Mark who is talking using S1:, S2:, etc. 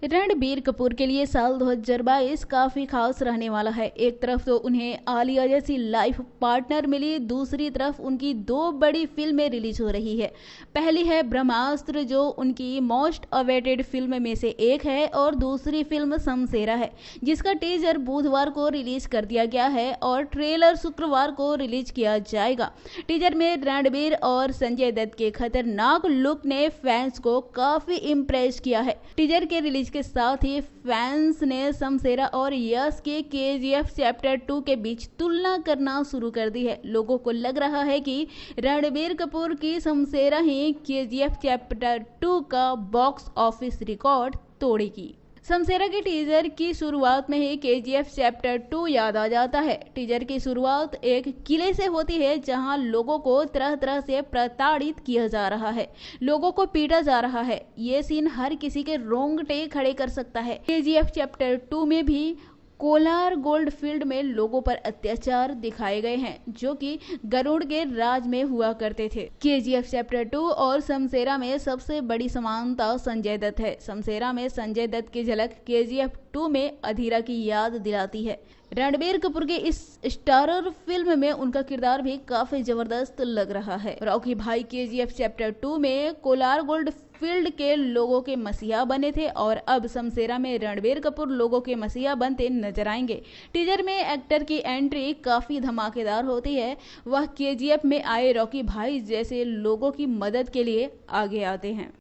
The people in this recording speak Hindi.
S1: रणबीर कपूर के लिए साल 2022 काफी खास रहने वाला है। एक तरफ तो उन्हें आलिया जैसी लाइफ पार्टनर मिली, दूसरी तरफ उनकी दो बड़ी फिल्में रिलीज हो रही है। पहली है ब्रह्मास्त्र, जो उनकी मोस्ट अवेटेड फिल्म में से एक है, और दूसरी फिल्म समसेरा है, जिसका टीजर बुधवार को रिलीज कर दिया गया है और ट्रेलर शुक्रवार को रिलीज किया जाएगा। टीजर में रणबीर और संजय दत्त के खतरनाक लुक ने फैंस को काफी इम्प्रेस किया है। टीजर के रिलीज के साथ ही फैंस ने समसेरा और यश के केजीएफ चैप्टर 2 के बीच तुलना करना शुरू कर दी है। लोगों को लग रहा है कि रणबीर कपूर की समसेरा ही केजीएफ चैप्टर 2 का बॉक्स ऑफिस रिकॉर्ड तोड़ेगी। समसेरा के टीजर की शुरुआत में ही केजीएफ चैप्टर 2 याद आ जाता है। टीजर की शुरुआत एक किले से होती है, जहां लोगों को तरह तरह से प्रताड़ित किया जा रहा है, लोगों को पीटा जा रहा है। ये सीन हर किसी के रोंगटे खड़े कर सकता है। केजीएफ चैप्टर 2 में भी कोलार गोल्ड फील्ड में लोगों पर अत्याचार दिखाए गए हैं, जो कि गरुड़ के राज में हुआ करते थे। केजीएफ चैप्टर 2 और समसेरा में सबसे बड़ी समानता संजय दत्त है। समसेरा में संजय दत्त की झलक केजीएफ 2 में अधीरा की याद दिलाती है। रणबीर कपूर के इस स्टारर फिल्म में उनका किरदार भी काफी जबरदस्त लग रहा है। रॉकी भाई केजीएफ चैप्टर 2 में कोलार गोल्ड फील्ड के लोगों के मसीहा बने थे, और अब समसेरा में रणबीर कपूर लोगों के मसीहा बनते नजर आएंगे। टीजर में एक्टर की एंट्री काफी धमाकेदार होती है। वह केजीएफ में आए रॉकी भाई जैसे लोगों की मदद के लिए आगे आते हैं।